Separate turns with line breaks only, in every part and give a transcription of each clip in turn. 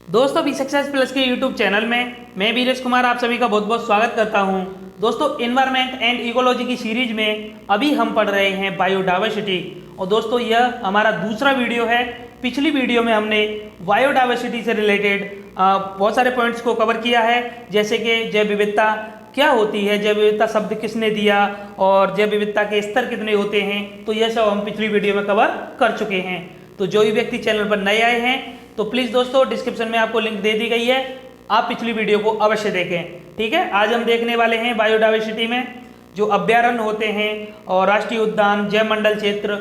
दोस्तों B success plus के YouTube channel में मैं बीरेश कुमार आप सभी का बहुत बहुत स्वागत करता हूं। दोस्तों एनवायरनमेंट एंड इकोलॉजी की सीरीज में अभी हम पढ़ रहे हैं बायोडायवर्सिटी और दोस्तों यह हमारा दूसरा वीडियो है। पिछली वीडियो में हमने बायोडायवर्सिटी से रिलेटेड बहुत सारे पॉइंट्स को कवर किया है, जैसे कि जैव विविधता क्या होती है, जैव विविधता शब्द किसने दिया और जैव विविधता के स्तर कितने होते हैं, तो यह सब हम पिछली वीडियो में कवर कर चुके हैं। तो जो भी व्यक्ति चैनल पर नए आए हैं तो प्लीज़ दोस्तों डिस्क्रिप्शन में आपको लिंक दे दी गई है, आप पिछली वीडियो को अवश्य देखें। ठीक है, आज हम देखने वाले हैं बायोडायवर्सिटी में जो अभ्यारण्य होते हैं और राष्ट्रीय उद्यान, जैव मंडल क्षेत्र।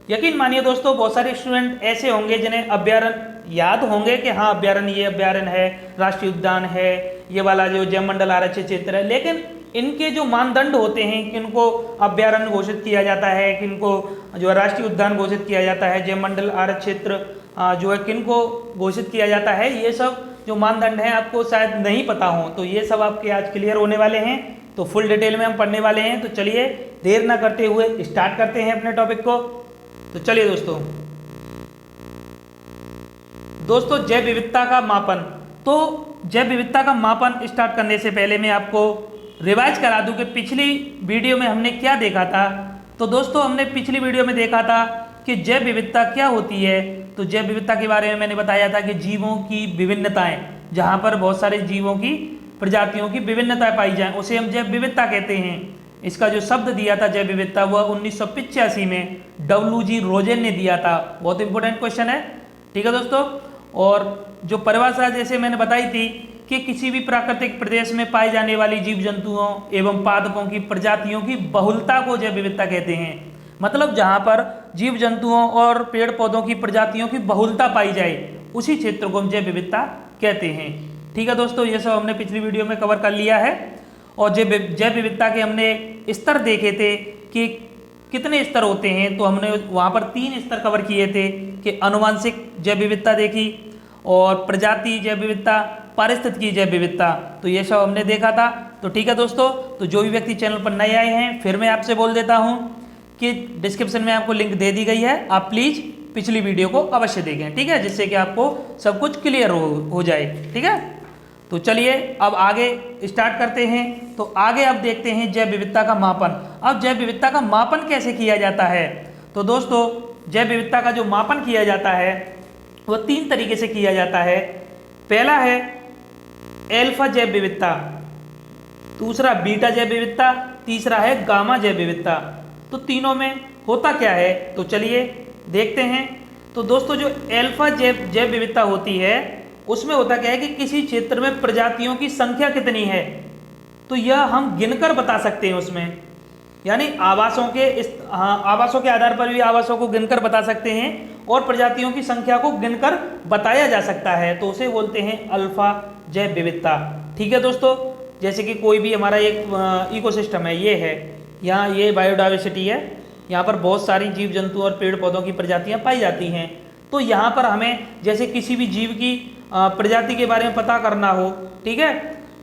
यकीन मानिए दोस्तों बहुत सारे स्टूडेंट ऐसे होंगे जिन्हें अभ्यारण्य याद होंगे कि हाँ अभ्यारण्य, ये अभ्यारण्य है, राष्ट्रीय उद्यान है, ये वाला जो जैव मंडल आरक्षित क्षेत्र है, लेकिन इनके जो मानदंड होते हैं किनको अभ्यारण्य घोषित किया जाता है, किनको जो राष्ट्रीय उद्यान घोषित किया जाता है, जैव मंडल आरक्षित क्षेत्र जो है किनको घोषित किया जाता है, ये सब जो मानदंड हैं आपको शायद नहीं पता हो, तो ये सब आपके आज क्लियर होने वाले हैं। तो फुल डिटेल में हम पढ़ने वाले हैं, तो चलिए देर ना करते हुए स्टार्ट करते हैं अपने टॉपिक को। तो चलिए दोस्तों जैव विविधता का मापन। तो जैव विविधता का मापन स्टार्ट करने से पहले मैं आपको रिवाइज करा दूं कि पिछली वीडियो में हमने क्या देखा था। तो दोस्तों हमने पिछली वीडियो में देखा था कि जैव विविधता क्या होती है। तो जैव विविधता के बारे में मैंने बताया था कि जीवों की विभिन्नताएं, जहां पर बहुत सारे जीवों की प्रजातियों की विभिन्नताएं पाई जाएं, उसे हम जैव विविधता कहते हैं। इसका जो शब्द दिया था जैव विविधता वह 1985 में WG रोजेन ने दिया था। बहुत इंपॉर्टेंट क्वेश्चन है, ठीक है दोस्तों। और जो परिभाषा जैसे मैंने बताई थी कि किसी भी प्राकृतिक प्रदेश में पाई जाने वाली जीव जंतुओं एवं पादपों की प्रजातियों की बहुलता को जैव विविधता कहते हैं। मतलब जहाँ पर जीव जंतुओं और पेड़ पौधों की प्रजातियों की बहुलता पाई जाए उसी क्षेत्र को हम जैव विविधता कहते हैं। ठीक है दोस्तों, ये सब हमने पिछली वीडियो में कवर कर लिया है। और जैव विविधता के हमने स्तर देखे थे कि कितने स्तर होते हैं, तो हमने वहाँ पर 3 स्तर कवर किए थे कि आनुवंशिक जैव विविधता देखी और प्रजाति जैव विविधता, पारिस्थितिकी जैव विविधता, तो ये सब हमने देखा था। तो ठीक है दोस्तों, तो जो भी व्यक्ति चैनल पर नए आए हैं फिर मैं आपसे बोल देता हूँ कि डिस्क्रिप्शन में आपको लिंक दे दी गई है, आप प्लीज़ पिछली वीडियो को अवश्य देखें, ठीक है, जिससे कि आपको सब कुछ क्लियर हो जाए। ठीक है, तो चलिए अब आगे स्टार्ट करते हैं। तो आगे अब देखते हैं जैव विविधता का मापन। अब जैव विविधता का मापन कैसे किया जाता है। तो दोस्तों जैव विविधता का जो मापन किया जाता है वह 3 तरीके से किया जाता है। पहला है एल्फा जैव विविधता, दूसरा बीटा जैव विविधता, तीसरा है गामा जैव विविधता। तो तीनों में होता क्या है, तो चलिए देखते हैं। तो दोस्तों जो एल्फा जैव विविधता होती है उसमें होता क्या है कि किसी क्षेत्र में प्रजातियों की संख्या कितनी है, तो यह हम गिनकर बता सकते हैं उसमें, यानी आवासों के आधार पर भी आवासों को गिनकर बता सकते हैं और प्रजातियों की संख्या को गिनकर बताया जा सकता है, तो उसे बोलते हैं अल्फा जैव विविधता। ठीक है दोस्तों, जैसे कि कोई भी हमारा एक इकोसिस्टम है, ये है, यहाँ ये बायोडायवर्सिटी है, यहाँ पर बहुत सारी जीव जंतु और पेड़ पौधों की प्रजातियाँ पाई जाती हैं। तो यहाँ पर हमें जैसे किसी भी जीव की प्रजाति के बारे में पता करना हो, ठीक है,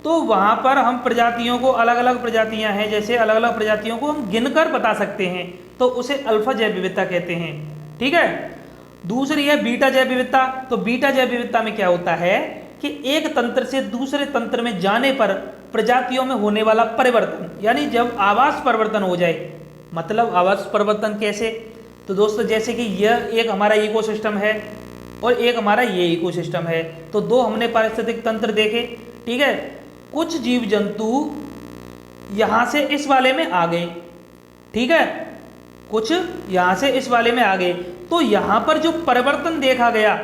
तो वहाँ पर हम प्रजातियों को, अलग अलग प्रजातियाँ हैं, जैसे अलग अलग प्रजातियों को हम गिनकर बता सकते हैं, तो उसे अल्फा जैव विविधता कहते हैं। ठीक है, दूसरी है बीटा जैव विविधता। तो बीटा जैव विविधता में क्या होता है कि एक तंत्र से दूसरे तंत्र में जाने पर प्रजातियों में होने वाला परिवर्तन, यानी जब आवास परिवर्तन हो जाए। मतलब आवास परिवर्तन कैसे, तो दोस्तों जैसे कि यह एक हमारा इकोसिस्टम है और एक हमारा ये इकोसिस्टम है, तो 2 हमने पारिस्थितिक तंत्र देखे। ठीक है, कुछ जीव जंतु यहाँ से इस वाले में आ गए, ठीक है, कुछ यहाँ से इस वाले में आ गए, तो यहाँ पर जो परिवर्तन देखा गया,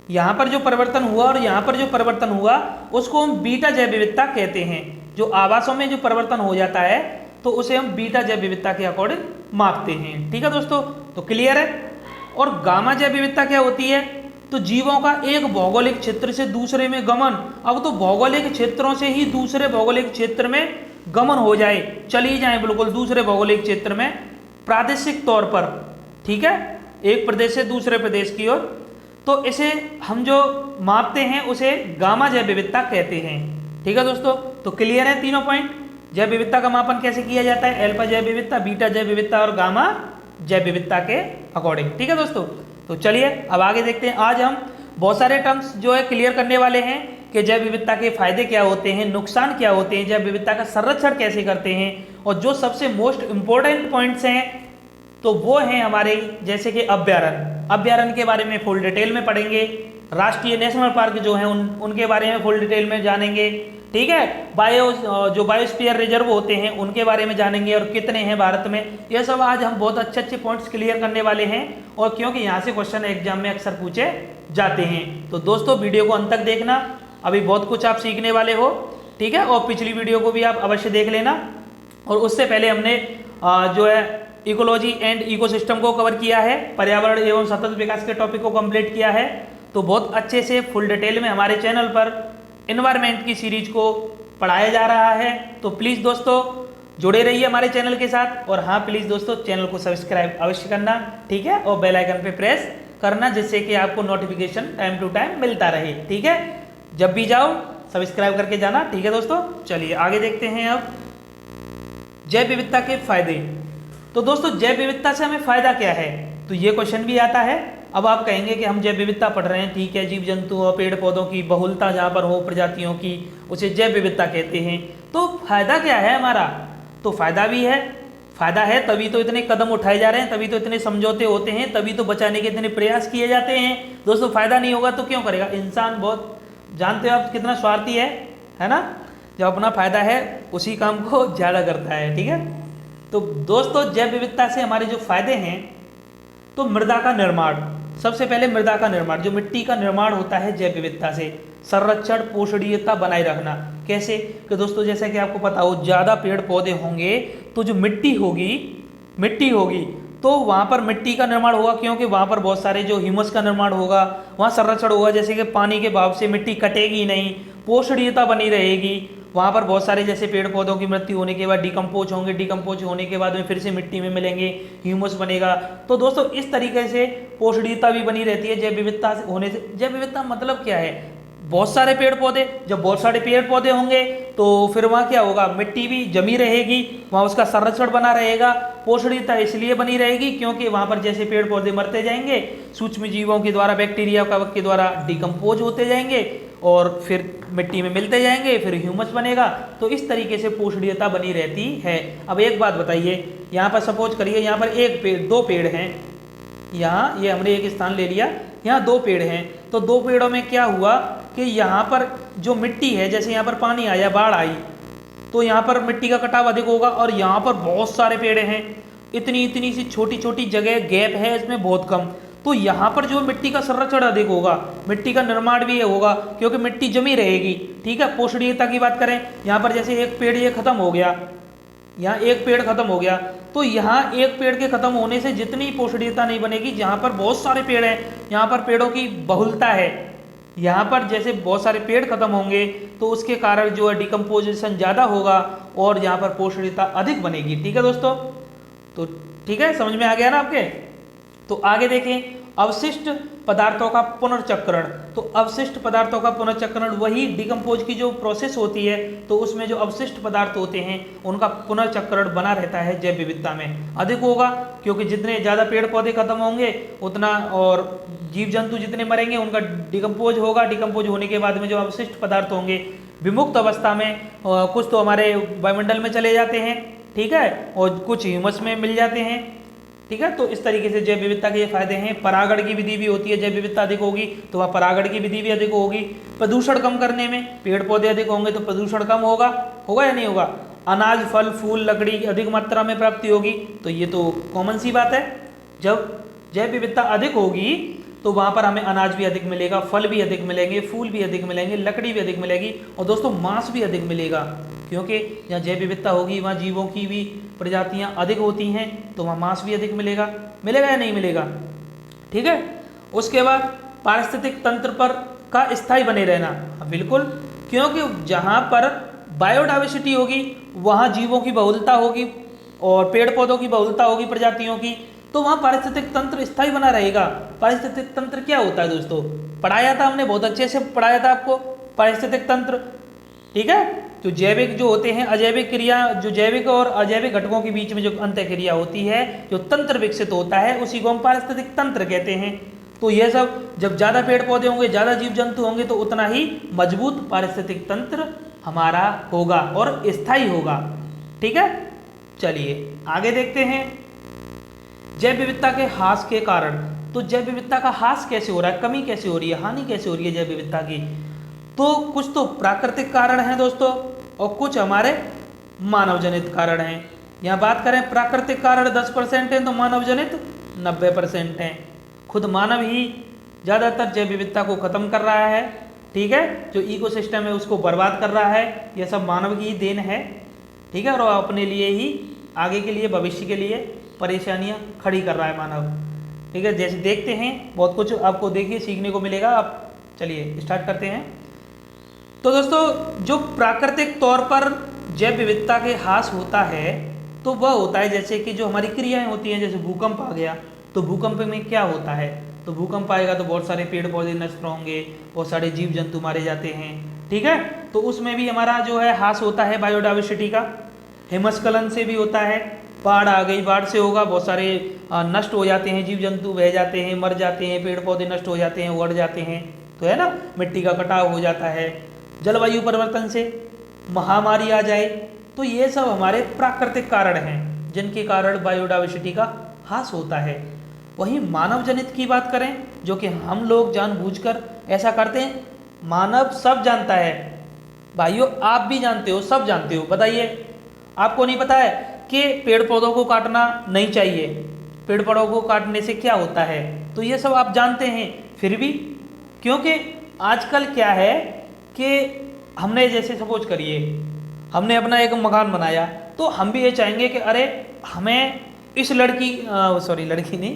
यहाँ पर जो परिवर्तन हुआ और यहाँ पर जो परिवर्तन हुआ उसको हम बीटा जैव विविधता कहते हैं। जो आवासों में जो परिवर्तन हो जाता है तो उसे हम बीटा जैव विविधता के अकॉर्डिंग मापते हैं। ठीक है दोस्तों, तो क्लियर है। और गामा जैव विविधता क्या होती है, तो जीवों का एक भौगोलिक क्षेत्र से दूसरे में गमन। अब तो भौगोलिक क्षेत्रों से ही दूसरे भौगोलिक क्षेत्र में गमन हो जाए, चली जाए बिल्कुल दूसरे भौगोलिक क्षेत्र में प्रादेशिक तौर पर, ठीक है, एक प्रदेश से दूसरे प्रदेश की ओर, तो इसे हम जो मापते हैं उसे गामा जैव विविधता कहते हैं। ठीक है दोस्तों, तो क्लियर है तीनों पॉइंट। जैव विविधता का मापन कैसे किया जाता है, अल्फा जैव विविधता, बीटा जैव विविधता और गामा जैव विविधता के अकॉर्डिंग। ठीक है दोस्तों, तो चलिए अब आगे देखते हैं। आज हम बहुत सारे टर्म्स जो है क्लियर करने वाले हैं कि जैव विविधता के फायदे क्या होते हैं, नुकसान क्या होते हैं, जैव विविधता का संरक्षण कैसे करते हैं, और जो सबसे मोस्ट इम्पोर्टेंट पॉइंट्स हैं तो वो हैं हमारे जैसे कि अभ्यारण्य के बारे में फुल डिटेल में पढ़ेंगे, राष्ट्रीय नेशनल पार्क जो हैं उनके बारे में फुल डिटेल में जानेंगे, ठीक है। जो बायोस्फीयर रिजर्व होते हैं उनके बारे में जानेंगे और कितने हैं भारत में। ये सब आज हम बहुत अच्छे अच्छे पॉइंट्स क्लियर करने वाले हैं, और क्योंकि यहाँ से क्वेश्चन एग्जाम में अक्सर पूछे जाते हैं। तो दोस्तों वीडियो को अंत तक देखना, अभी बहुत कुछ आप सीखने वाले हो, ठीक है। और पिछली वीडियो को भी आप अवश्य देख लेना। और उससे पहले हमने जो है इकोलॉजी एंड इकोसिस्टम को कवर किया है, पर्यावरण एवं सतत विकास के टॉपिक को कंप्लीट किया है। तो बहुत अच्छे से फुल डिटेल में हमारे चैनल पर एनवायरनमेंट की सीरीज को पढ़ाया जा रहा है। तो प्लीज़ दोस्तों जुड़े रहिए हमारे चैनल के साथ, और हाँ प्लीज़ दोस्तों चैनल को सब्सक्राइब अवश्य करना, ठीक है, और बेल आइकन पे प्रेस करना, जिससे कि आपको नोटिफिकेशन टाइम टू टाइम मिलता रहे, ठीक है। जब भी जाओ सब्सक्राइब करके जाना, ठीक है दोस्तों। चलिए आगे देखते हैं अब जैव विविधता के फायदे। तो दोस्तों जैव विविधता से हमें फायदा क्या है, तो ये क्वेश्चन भी आता है। अब आप कहेंगे कि हम जैव विविधता पढ़ रहे हैं, ठीक है, जीव जंतु और पेड़ पौधों की बहुलता जहाँ पर हो प्रजातियों की, उसे जैव विविधता कहते हैं। तो फायदा क्या है हमारा, तो फायदा भी है, फायदा है तभी तो इतने कदम उठाए जा रहे हैं, तभी तो इतने समझौते होते हैं, तभी तो बचाने के इतने प्रयास किए जाते हैं। दोस्तों फायदा नहीं होगा तो क्यों करेगा इंसान, बहुत जानते हो आप कितना स्वार्थी है ना। जब अपना फायदा है उसी काम को ज़्यादा करता है, ठीक है। तो दोस्तों जैव विविधता से हमारे जो फायदे हैं, तो मृदा का निर्माण, सबसे पहले मृदा का निर्माण, जो मिट्टी का निर्माण होता है जैव विविधता से, संरक्षण पोषणीयता बनाए रखना। कैसे कि दोस्तों जैसा कि आपको पता हो, ज़्यादा पेड़ पौधे होंगे तो जो मिट्टी होगी तो वहाँ पर मिट्टी का निर्माण होगा, क्योंकि वहाँ पर बहुत सारे जो ह्यूमस का निर्माण होगा, वहाँ संरक्षण होगा, जैसे कि पानी के बहाव से मिट्टी कटेगी नहीं, पोषणीयता बनी रहेगी। वहाँ पर बहुत सारे जैसे पेड़ पौधों की मृत्यु होने के बाद डिकम्पोज होंगे, डिकम्पोज होने के बाद में फिर से मिट्टी में मिलेंगे, ह्यूमस बनेगा। तो दोस्तों इस तरीके से पोषणीयता भी बनी रहती है जैव विविधता होने से। जैव विविधता मतलब क्या है, बहुत सारे पेड़ पौधे, जब बहुत सारे पेड़ पौधे होंगे तो फिर वहाँ क्या होगा, मिट्टी भी जमी रहेगी, वहाँ उसका संरक्षण बना रहेगा। पोषणीयता इसलिए बनी रहेगी क्योंकि वहाँ पर जैसे पेड़ पौधे मरते जाएंगे, सूक्ष्म जीवों के द्वारा, बैक्टीरिया कवक के द्वारा डिकम्पोज होते जाएंगे और फिर मिट्टी में मिलते जाएंगे, फिर ह्यूमस बनेगा। तो इस तरीके से पोषणीयता बनी रहती है। अब एक बात बताइए, यहाँ पर सपोज करिए यहाँ पर एक पेड़, दो पेड़ हैं, यहाँ ये हमने एक स्थान ले लिया, यहाँ दो पेड़ हैं। तो दो पेड़ों में क्या हुआ कि यहाँ पर जो मिट्टी है, जैसे यहाँ पर पानी आया, बाढ़ आई, तो यहाँ पर मिट्टी का कटाव अधिक होगा, और यहाँ पर बहुत सारे पेड़ हैं, इतनी सी छोटी छोटी जगह गैप है, इसमें बहुत कम। तो यहाँ पर जो मिट्टी का संरक्षण अधिक होगा, मिट्टी का निर्माण भी होगा, क्योंकि मिट्टी जमी रहेगी, ठीक है। पोषणीयता की बात करें, यहाँ पर जैसे एक पेड़ ये खत्म हो गया, यहाँ एक पेड़ खत्म हो गया, तो यहाँ एक पेड़ के खत्म होने से जितनी पोषणीयता नहीं बनेगी, जहाँ पर बहुत सारे पेड़ हैं, यहाँ पर पेड़ों की बहुलता है, यहाँ पर जैसे बहुत सारे पेड़ खत्म होंगे तो उसके कारण जो है डिकम्पोजिशन ज़्यादा होगा और यहाँ पर पोषणीयता अधिक बनेगी, ठीक है दोस्तों। तो ठीक है, समझ में आ गया ना आपके। तो आगे देखें अवशिष्ट पदार्थों का पुनर्चक्रण। तो अवशिष्ट पदार्थों का पुनर्चक्रण वही डिकम्पोज की जो प्रोसेस होती है, तो उसमें जो अवशिष्ट पदार्थ होते हैं उनका पुनर्चक्रण बना रहता है जैव विविधता में, अधिक होगा, क्योंकि जितने ज़्यादा पेड़ पौधे खत्म होंगे उतना, और जीव जंतु जितने मरेंगे उनका डिकम्पोज होगा, डिकम्पोज होने के बाद में जो अवशिष्ट पदार्थ होंगे विमुक्त अवस्था में, कुछ तो हमारे वायुमंडल में चले जाते हैं, ठीक है, और कुछ ह्यूमस में मिल जाते हैं, ठीक है। तो इस तरीके से जैव विविधता के ये फायदे हैं। परागण की विधि भी होती है, जैव विविधता अधिक होगी तो वह परागण की विधि भी अधिक होगी। प्रदूषण कम करने में, पेड़ पौधे अधिक होंगे तो प्रदूषण कम होगा या नहीं होगा। अनाज फल फूल लकड़ी की अधिक मात्रा में प्राप्ति होगी, तो ये तो कॉमन सी बात है। जब जैव विविधता अधिक होगी तो वहाँ पर हमें अनाज भी अधिक मिलेगा, फल भी अधिक मिलेंगे, फूल भी अधिक मिलेंगे, लकड़ी भी अधिक मिलेगी, और दोस्तों मांस भी अधिक मिलेगा, क्योंकि जहाँ जैव विविधता होगी वहाँ जीवों की भी प्रजातियाँ अधिक होती हैं, तो वहाँ मांस भी अधिक मिलेगा या नहीं मिलेगा, ठीक है। उसके बाद पारिस्थितिक तंत्र पर का स्थायी बने रहना, बिल्कुल, क्योंकि जहाँ पर बायोडाइवर्सिटी होगी वहाँ जीवों की बहुलता होगी और पेड़ पौधों की बहुलता होगी प्रजातियों की, तो वहाँ पारिस्थितिक तंत्र स्थायी बना रहेगा। पारिस्थितिक तंत्र क्या होता है दोस्तों, पढ़ाया था हमने, बहुत अच्छे से पढ़ाया था आपको पारिस्थितिक तंत्र, ठीक है। जो जैविक जो होते हैं अजैविक क्रिया, जो जैविक और अजैविक घटकों के बीच में जो अंतः क्रिया होती है, जो तंत्र विकसित होता है, उसी को हम पारिस्थितिक तंत्र कहते हैं। तो यह सब जब ज़्यादा पेड़ पौधे होंगे, ज़्यादा जीव जंतु होंगे, तो उतना ही मजबूत पारिस्थितिक तंत्र हमारा होगा और स्थायी होगा। ठीक है, चलिए आगे देखते हैं। जैव विविधता के ह्रास के कारण, तो जैव विविधता का ह्रास कैसे हो रहा है, कमी कैसे हो रही है, हानि कैसे हो रही है जैव विविधता की? तो कुछ तो प्राकृतिक कारण हैं दोस्तों, और कुछ हमारे मानव जनित कारण हैं। यहाँ बात करें प्राकृतिक कारण 10% हैं, तो मानव जनित 90% हैं। खुद मानव ही ज़्यादातर जैव विविधता को खत्म कर रहा है। ठीक है, जो इकोसिस्टम है उसको बर्बाद कर रहा है, यह सब मानव की ही देन है। ठीक है, और अपने लिए ही आगे के लिए, भविष्य के लिए परेशानियां खड़ी कर रहा है मानव। ठीक है, जैसे देखते हैं, बहुत कुछ आपको देखिए सीखने को मिलेगा। आप चलिए स्टार्ट करते हैं। तो दोस्तों, जो प्राकृतिक तौर पर जैव विविधता के ह्रास होता है, तो वह होता है जैसे कि जो हमारी क्रियाएं होती हैं, जैसे भूकंप आ गया, तो भूकंप में क्या होता है, तो भूकंप आएगा तो बहुत सारे पेड़ पौधे नष्ट होंगे, बहुत सारे जीव जंतु मारे जाते हैं। ठीक है, तो उसमें भी हमारा जो है ह्रास होता है बायोडाइवर्सिटी का। हिमस्खलन से भी होता है, बाढ़ आ गई, बाढ़ से होगा, बहुत सारे नष्ट हो जाते हैं, जीव जंतु बह जाते हैं, मर जाते हैं, पेड़ पौधे नष्ट हो जाते हैं, उड़ जाते हैं, तो है ना, मिट्टी का कटाव हो जाता है। जलवायु परिवर्तन से महामारी आ जाए, तो ये सब हमारे प्राकृतिक कारण हैं जिनके कारण बायोडाइवर्सिटी का ह्रास होता है। वहीं मानव जनित की बात करें, जो कि हम लोग जानबूझकर ऐसा करते हैं, मानव सब जानता है भाइयों, आप भी जानते हो, सब जानते हो। बताइए, आपको नहीं पता है कि पेड़ पौधों को काटना नहीं चाहिए, पेड़ पौधों को काटने से क्या होता है, तो ये सब आप जानते हैं, फिर भी क्योंकि आजकल क्या है कि हमने जैसे सपोज करिए, हमने अपना एक मकान बनाया, तो हम भी ये चाहेंगे कि अरे हमें इस लड़की नहीं,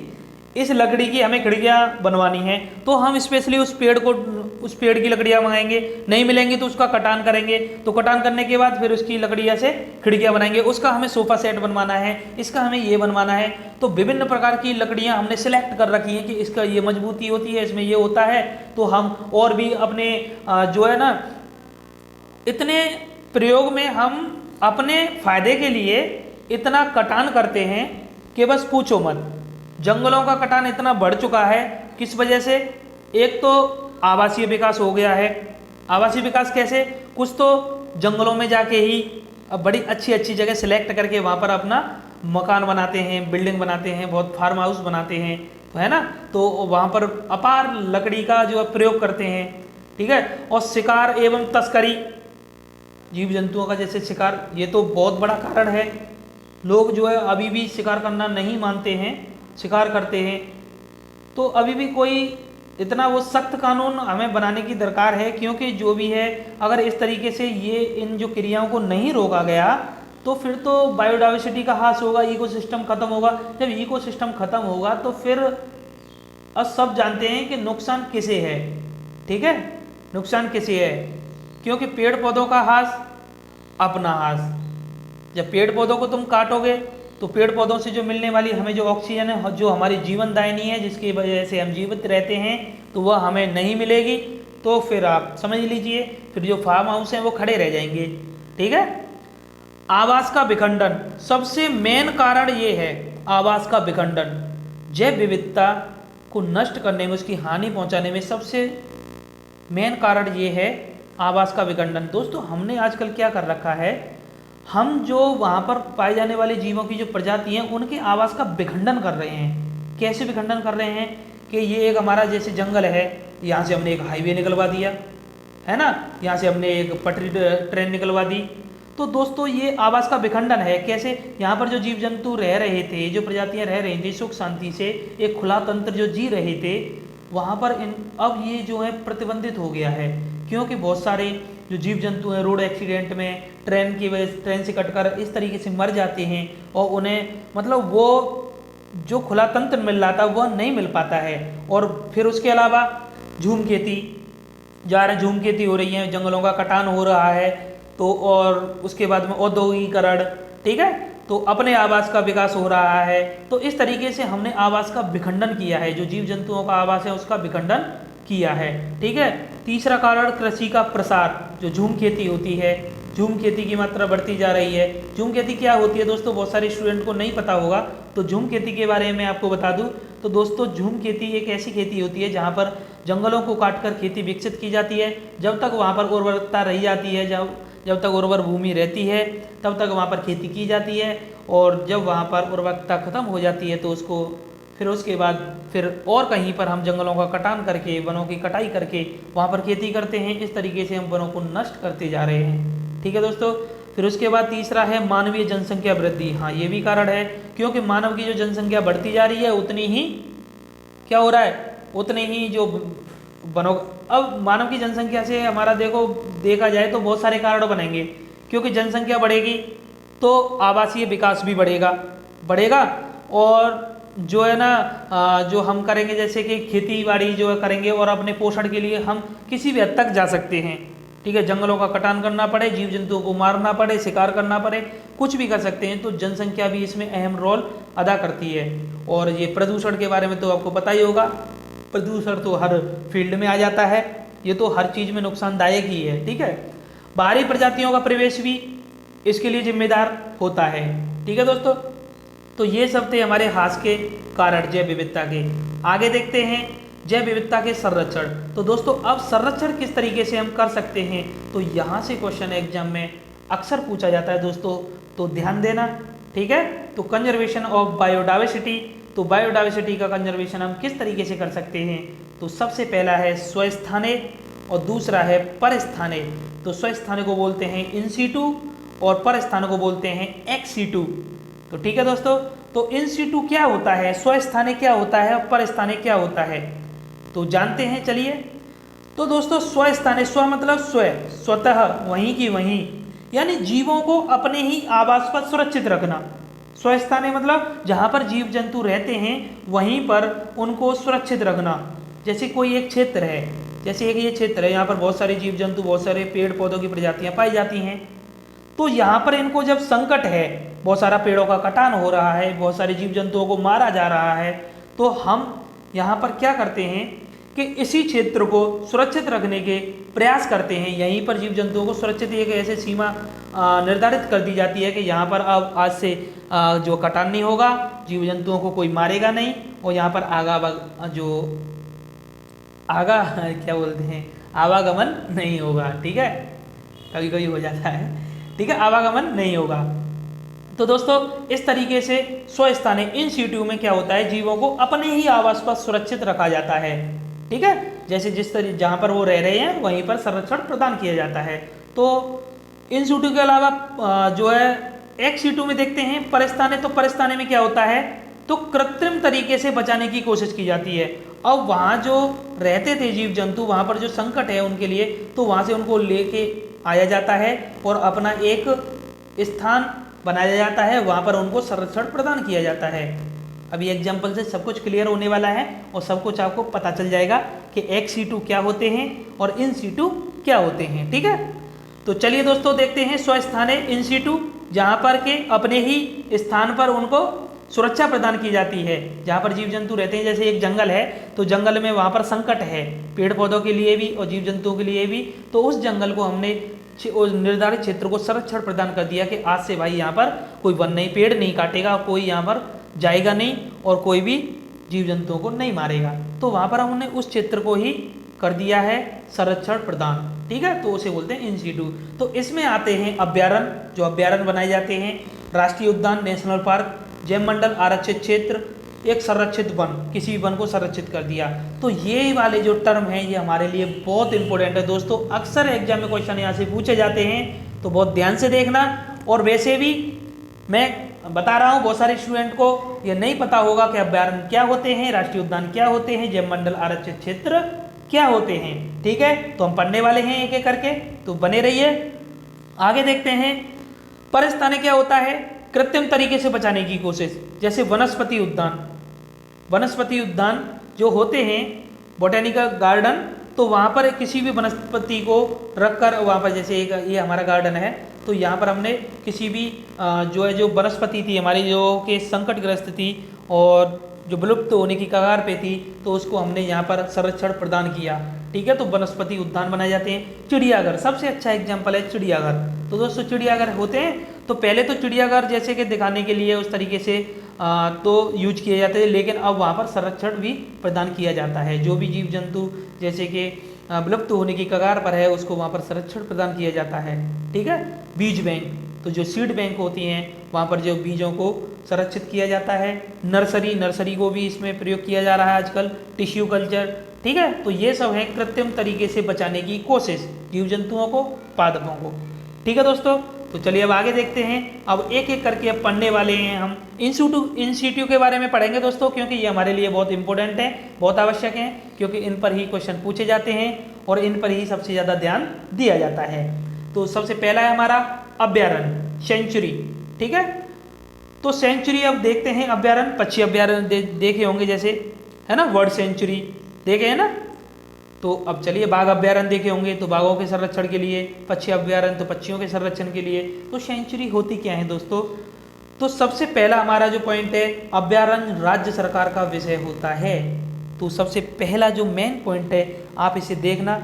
इस लकड़ी की हमें खिड़कियाँ बनवानी है, तो हम स्पेशली उस पेड़ की लकड़ियाँ मंगाएंगे, नहीं मिलेंगी तो उसका कटान करेंगे, तो कटान करने के बाद फिर उसकी लकड़ियाँ से खिड़कियाँ बनाएंगे, उसका हमें सोफ़ा सेट बनवाना है, इसका हमें ये बनवाना है। तो विभिन्न प्रकार की लकड़ियाँ हमने सिलेक्ट कर रखी हैं कि इसका ये मजबूती होती है, इसमें ये होता है, तो हम और भी अपने जो है ना, इतने प्रयोग में हम अपने फायदे के लिए इतना कटान करते हैं कि बस पूछो मत। जंगलों का कटान इतना बढ़ चुका है, किस वजह से? एक तो आवासीय विकास हो गया है। आवासीय विकास कैसे? कुछ तो जंगलों में जाके ही अब बड़ी अच्छी अच्छी जगह सिलेक्ट करके वहाँ पर अपना मकान बनाते हैं, बिल्डिंग बनाते हैं, बहुत फार्म हाउस बनाते हैं, तो है ना, तो वहाँ पर अपार लकड़ी का जो प्रयोग करते हैं। ठीक है, और शिकार एवं तस्करी, जीव जंतुओं का जैसे शिकार, ये तो बहुत बड़ा कारण है। लोग जो है अभी भी शिकार करना नहीं मानते हैं, शिकार करते हैं। तो अभी भी कोई इतना वो सख्त कानून हमें बनाने की दरकार है, क्योंकि जो भी है, अगर इस तरीके से ये इन जो क्रियाओं को नहीं रोका गया, तो फिर तो बायोडाइवर्सिटी का ह्रास होगा, इकोसिस्टम खत्म होगा। जब इकोसिस्टम खत्म होगा तो फिर अब सब जानते हैं कि नुकसान किसे है। ठीक है, नुकसान किसे है, क्योंकि पेड़ पौधों का ह्रास, अपना ह्रास। जब पेड़ पौधों को तुम काटोगे तो पेड़ पौधों से जो मिलने वाली हमें जो ऑक्सीजन है, जो हमारी जीवन दायिनी है, जिसकी वजह से हम जीवित रहते हैं, तो वह हमें नहीं मिलेगी। तो फिर आप समझ लीजिए, फिर जो फार्म हाउस हैं वो खड़े रह जाएंगे। ठीक है, आवास का विखंडन, सबसे मेन कारण ये है, आवास का विखंडन। जैव विविधता को नष्ट करने में, उसकी हानि पहुंचाने में सबसे मेन कारण ये है आवास का विखंडन। दोस्तों, हमने आजकल क्या कर रखा है, हम जो वहाँ पर पाए जाने वाले जीवों की जो प्रजाति हैं, उनके आवास का विखंडन कर रहे हैं। कैसे विखंडन कर रहे हैं कि ये एक हमारा जैसे जंगल है, यहाँ से हमने एक हाईवे निकलवा दिया, है ना, यहाँ से हमने एक पटरी ट्रेन निकलवा दी। तो दोस्तों, ये आवास का विखंडन है। कैसे? यहाँ पर जो जीव जंतु रह रहे थे, जो प्रजातियाँ रह रही थी सुख शांति से, एक खुला तंत्र जो जी रहे थे, वहाँ पर अब ये जो है प्रतिबंधित हो गया है, क्योंकि बहुत सारे जो जीव जंतु हैं रोड एक्सीडेंट में, ट्रेन से कटकर इस तरीके से मर जाते हैं, और उन्हें मतलब वो जो खुला तंत्र मिल रहा था वह नहीं मिल पाता है। और फिर उसके अलावा झूम खेती झूम खेती हो रही है, जंगलों का कटान हो रहा है, तो और उसके बाद में औद्योगिकरण, ठीक है, तो अपने आवास का विकास हो रहा है। तो इस तरीके से हमने आवास का विखंडन किया है, जो जीव जंतुओं का आवास है उसका विखंडन किया है। ठीक है, तीसरा कारण कृषि का प्रसार, जो झूम खेती होती है, झूम खेती की मात्रा बढ़ती जा रही है। झूम खेती क्या होती है दोस्तों, बहुत सारे स्टूडेंट को नहीं पता होगा, तो झूम खेती के बारे में आपको बता दूं। तो दोस्तों झूम खेती एक ऐसी खेती होती है जहाँ पर जंगलों को काटकर खेती विकसित की जाती है। जब तक वहाँ पर उर्वरकता रही जाती है, जब तक उर्वर भूमि रहती है तब तक वहाँ पर खेती की जाती है, और जब वहाँ पर उर्वरकता खत्म हो जाती है तो उसको फिर उसके बाद फिर और कहीं पर हम जंगलों का कटान करके, वनों की कटाई करके वहाँ पर खेती करते हैं। इस तरीके से हम वनों को नष्ट करते जा रहे हैं। ठीक है दोस्तों। फिर उसके बाद तीसरा है मानवीय जनसंख्या वृद्धि। हाँ, ये भी कारण है, क्योंकि मानव की जो जनसंख्या बढ़ती जा रही है उतनी ही क्या हो रहा है, उतनी ही जो वनों, अब मानव की जनसंख्या से हमारा देखा जाए तो बहुत सारे कारण बनेंगे, क्योंकि जनसंख्या बढ़ेगी तो आवासीय विकास भी बढ़ेगा और जो है ना जो हम करेंगे जैसे कि खेती बाड़ी जो है करेंगे और अपने पोषण के लिए हम किसी भी हद तक जा सकते हैं। ठीक है, जंगलों का कटान करना पड़े, जीव जंतुओं को मारना पड़े, शिकार करना पड़े, कुछ भी कर सकते हैं। तो जनसंख्या भी इसमें अहम रोल अदा करती है। और ये प्रदूषण के बारे में तो आपको पता ही होगा, प्रदूषण तो हर फील्ड में आ जाता है, ये तो हर चीज़ में नुकसानदायक ही है। ठीक है, बाहरी प्रजातियों का प्रवेश भी इसके लिए जिम्मेदार होता है। ठीक है दोस्तों, तो ये सब थे हमारे हास के कारण जैव विविधता के। आगे देखते हैं जैव विविधता के संरक्षण। तो दोस्तों अब संरक्षण किस तरीके से हम कर सकते हैं, तो यहाँ से क्वेश्चन एग्जाम में अक्सर पूछा जाता है दोस्तों, तो ध्यान देना। ठीक है, तो कंजर्वेशन ऑफ बायोडाइवर्सिटी, तो बायोडाइवर्सिटी का कंजर्वेशन हम किस तरीके से कर सकते हैं, तो सबसे पहला है स्वस्थानीय और दूसरा है परस्थानीय। तो स्वस्थानीय को बोलते हैं इन सीटू और परस्थानीय को बोलते हैं एक्स सीटू। तो ठीक है दोस्तों, तो इन सीटू क्या होता है, स्वस्थानीय क्या होता है और परस्थानीय क्या होता है, तो जानते हैं चलिए। तो दोस्तों स्वस्थानीय, स्व मतलब स्वतः, वहीं की वहीं, यानी जीवों को अपने ही आवास पर सुरक्षित रखना। स्वस्थानीय मतलब जहाँ पर जीव जंतु रहते हैं वहीं पर उनको सुरक्षित रखना। जैसे कोई एक क्षेत्र है, जैसे एक ये क्षेत्र है, यहाँ पर बहुत सारे जीव जंतु, बहुत सारे पेड़ पौधों की प्रजातियाँ पाई जाती हैं, तो यहाँ पर इनको जब संकट है, बहुत सारा पेड़ों का कटान हो रहा है, बहुत सारे जीव जंतुओं को मारा जा रहा है, तो हम यहाँ पर क्या करते हैं कि इसी क्षेत्र को सुरक्षित रखने के प्रयास करते हैं। यहीं पर जीव जंतुओं को सुरक्षित एक ऐसे सीमा निर्धारित कर दी जाती है कि यहाँ पर अब आज से जो कटान नहीं होगा, जीव जंतुओं को कोई मारेगा नहीं, और यहाँ पर क्या बोलते हैं, आवागमन नहीं होगा। ठीक है, कभी कभी हो जाता है। ठीक है, आवागमन नहीं होगा। तो दोस्तों इस तरीके से स्वस्थानीय इन सीटू में क्या होता है, जीवों को अपने ही आवास पर सुरक्षित रखा जाता है। ठीक है, जैसे जिस तरह जहाँ पर वो रह रहे हैं वहीं पर संरक्षण प्रदान किया जाता है। तो इन सीटू के अलावा जो है एक्स सीटू में देखते हैं परस्थानीय। तो परस्थानीय में क्या होता है, तो कृत्रिम तरीके से बचाने की कोशिश की जाती है। अब वहाँ जो रहते थे जीव जंतु, वहाँ पर जो संकट है उनके लिए, तो वहाँ से उनको लेके आया जाता है और अपना एक स्थान बनाया जाता है, वहाँ पर उनको संरक्षण प्रदान किया जाता है। अभी एग्जाम्पल से सब कुछ क्लियर होने वाला है और सब कुछ आपको पता चल जाएगा कि एक्स सीटू क्या होते हैं और इन सीटू क्या होते हैं। ठीक है, तो चलिए दोस्तों देखते हैं स्वस्थानीय इन सीटू, जहाँ पर के अपने ही स्थान पर उनको सुरक्षा प्रदान की जाती है, जहाँ पर जीव जंतु रहते हैं। जैसे एक जंगल है, तो जंगल में वहाँ पर संकट है पेड़ पौधों के लिए भी और जीव जंतुओं के लिए भी, तो उस जंगल को हमने उस निर्धारित क्षेत्र को संरक्षण प्रदान कर दिया कि आज से भाई यहाँ पर कोई वन नहीं, पेड़ नहीं काटेगा, कोई यहाँ पर जाएगा नहीं और कोई भी जीव जंतुओं को नहीं मारेगा। तो वहाँ पर हमने उस क्षेत्र को ही कर दिया है संरक्षण प्रदान। ठीक है, तो उसे बोलते हैं इन सीटू। तो इसमें आते हैं अभ्यारण्य, जो अभ्यारण्य बनाए जाते हैं, राष्ट्रीय उद्यान, नेशनल पार्क, जैव मंडल, आरक्षित क्षेत्र, एक संरक्षित वन, किसी वन को संरक्षित कर दिया। तो ये वाले जो टर्म हैं ये हमारे लिए बहुत इंपॉर्टेंट है दोस्तों। अक्सर एग्जाम में क्वेश्चन यहाँ से पूछे जाते हैं, तो बहुत ध्यान से देखना। और वैसे भी मैं बता रहा हूँ बहुत सारे स्टूडेंट को ये नहीं पता होगा कि अभ्यारण्य क्या होते हैं, राष्ट्रीय उद्यान क्या होते हैं, जैव मंडल, आरक्षित क्षेत्र क्या होते हैं। ठीक है, तो हम पढ़ने वाले हैं एक एक करके, तो बने रहिए। आगे देखते हैं परस्थानीय क्या होता है, कृत्रिम तरीके से बचाने की कोशिश। जैसे वनस्पति उद्यान, वनस्पति उद्यान जो होते हैं, बोटेनिकल गार्डन, तो वहाँ पर किसी भी वनस्पति को रखकर वहाँ पर, जैसे एक ये हमारा गार्डन है, तो यहाँ पर हमने किसी भी जो वनस्पति थी हमारी जो कि संकटग्रस्त थी और जो विलुप्त होने की कगार पे थी, तो उसको हमने यहाँ पर संरक्षण प्रदान किया। ठीक है, तो वनस्पति उद्यान बनाए जाते हैं। चिड़ियाघर सबसे अच्छा एग्जाम्पल है चिड़ियाघर। तो दोस्तों चिड़ियाघर होते हैं, तो पहले तो चिड़ियाघर जैसे कि दिखाने के लिए उस तरीके से तो यूज किए जाते थे, लेकिन अब वहाँ पर संरक्षण भी प्रदान किया जाता है। जो भी जीव जंतु जैसे कि विलुप्त होने की कगार पर है उसको वहाँ पर संरक्षण प्रदान किया जाता है। ठीक है। बीज बैंक, तो जो सीड बैंक होती हैं वहाँ पर जो बीजों को संरक्षित किया जाता है। नर्सरी को भी इसमें प्रयोग किया जा रहा है आजकल। टिश्यू कल्चर, ठीक है। तो ये सब है कृत्रिम तरीके से बचाने की कोशिश जीव जंतुओं को, पादपों को। ठीक है दोस्तों, तो चलिए अब आगे देखते हैं। अब एक एक करके अब पढ़ने वाले हैं हम। इंस्टीट्यूट के बारे में पढ़ेंगे दोस्तों, क्योंकि ये हमारे लिए बहुत इंपॉर्टेंट है, बहुत आवश्यक है, क्योंकि इन पर ही क्वेश्चन पूछे जाते हैं और इन पर ही सबसे ज़्यादा ध्यान दिया जाता है। तो सबसे पहला है हमारा अभ्यारण्य, सेंचुरी। ठीक है। तो सेंचुरी अब देखते हैं। अभ्यारण्य, पक्षी अभ्यारण्य देखे होंगे जैसे, है ना, बर्ड सेंचुरी देखे है ना। तो अब चलिए बाघ अभ्यारण्य देखे होंगे, तो बाघों के संरक्षण के लिए। पक्षी अभ्यारण्य, तो पक्षियों के संरक्षण के लिए। तो सेंचुरी होती क्या है दोस्तों? तो सबसे पहला हमारा जो पॉइंट है, अभ्यारण्य राज्य सरकार का विषय होता है। तो सबसे पहला जो मेन पॉइंट है आप इसे देखना।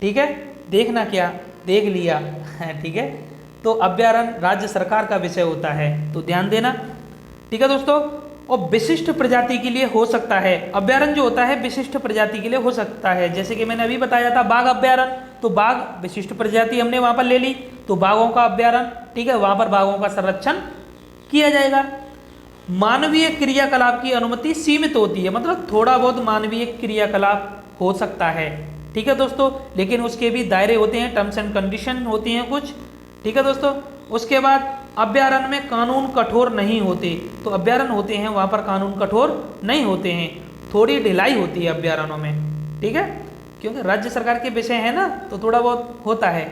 ठीक है। देखना क्या, देख लिया ठीक है। तो अभ्यारण्य राज्य सरकार का विषय होता है, तो ध्यान देना। ठीक है दोस्तों। और विशिष्ट प्रजाति के लिए हो सकता है, अभ्यारण्य जो होता है विशिष्ट प्रजाति के लिए हो सकता है। जैसे कि मैंने अभी बताया था बाघ अभ्यारण्य, तो बाघ विशिष्ट प्रजाति हमने वहां पर ले ली, तो बाघों का अभ्यारण्य। ठीक है। वहां पर बाघों का संरक्षण किया जाएगा। मानवीय क्रियाकलाप की अनुमति सीमित होती है, मतलब थोड़ा बहुत मानवीय क्रियाकलाप हो सकता है। ठीक है दोस्तों, लेकिन उसके भी दायरे होते हैं, टर्म्स एंड कंडीशन होती हैं कुछ। ठीक है दोस्तों। उसके बाद अभ्यारण्य में कानून कठोर नहीं होते, तो अभ्यारण्य होते हैं वहाँ पर कानून कठोर नहीं होते हैं, थोड़ी ढिलाई होती है अभ्यारण्यों में। ठीक है। क्योंकि राज्य सरकार के विषय है ना, तो थोड़ा बहुत होता है।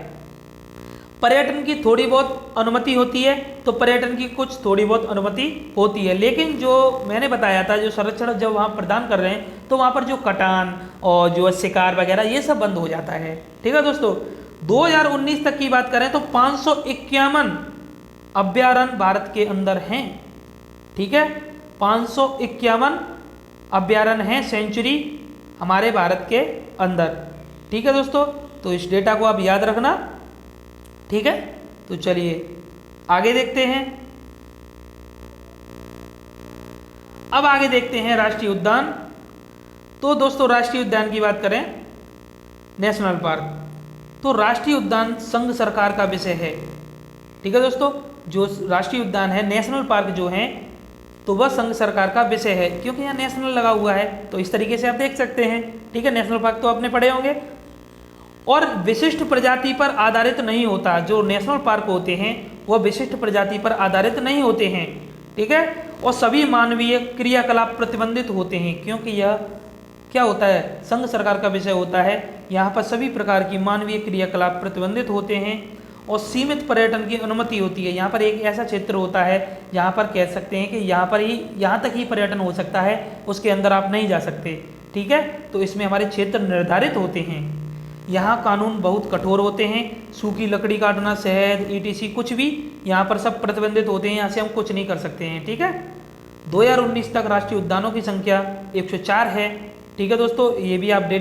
पर्यटन की थोड़ी बहुत अनुमति होती है, तो पर्यटन की कुछ थोड़ी बहुत अनुमति होती है, लेकिन जो मैंने बताया था जो संरक्षण जब वहाँ प्रदान कर रहे हैं तो वहाँ पर जो कटान और जो शिकार वगैरह ये सब बंद हो जाता है। ठीक है दोस्तों। 2019 तक की बात करें तो 551 अभ्यारण्य भारत के अंदर हैं। ठीक है। 551 अभ्यारण्य हैं, सेंचुरी हमारे भारत के अंदर। ठीक है दोस्तों, तो इस डेटा को आप याद रखना। ठीक है। तो चलिए आगे देखते हैं। अब आगे देखते हैं राष्ट्रीय उद्यान। तो दोस्तों राष्ट्रीय उद्यान की बात करें, नेशनल पार्क, तो राष्ट्रीय उद्यान संघ सरकार का विषय है। ठीक है दोस्तों। जो राष्ट्रीय उद्यान है, नेशनल पार्क जो है, तो वह संघ सरकार का विषय है, क्योंकि यहाँ नेशनल लगा हुआ है, तो इस तरीके से आप देख सकते हैं। ठीक है। नेशनल पार्क तो आपने पढ़े होंगे। और विशिष्ट प्रजाति पर आधारित नहीं होता, जो नेशनल पार्क होते हैं वह विशिष्ट प्रजाति पर आधारित नहीं होते हैं। ठीक है। और सभी मानवीय क्रियाकलाप प्रतिबंधित होते हैं, क्योंकि यह क्या होता है, संघ सरकार का विषय होता है। यहाँ पर सभी प्रकार की मानवीय क्रियाकलाप प्रतिबंधित होते हैं और सीमित पर्यटन की अनुमति होती है। यहाँ पर एक ऐसा क्षेत्र होता है जहाँ पर कह सकते हैं कि यहाँ तक ही पर्यटन हो सकता है, उसके अंदर आप नहीं जा सकते। ठीक है। तो इसमें हमारे क्षेत्र निर्धारित होते हैं। यहाँ कानून बहुत कठोर होते हैं, सूखी लकड़ी काटना, शहद, ETC कुछ भी यहाँ पर सब प्रतिबंधित होते हैं, यहाँ से हम कुछ नहीं कर सकते हैं। ठीक है। 2019 तक राष्ट्रीय उद्यानों की संख्या 104 है। ठीक है दोस्तों। ये भी आप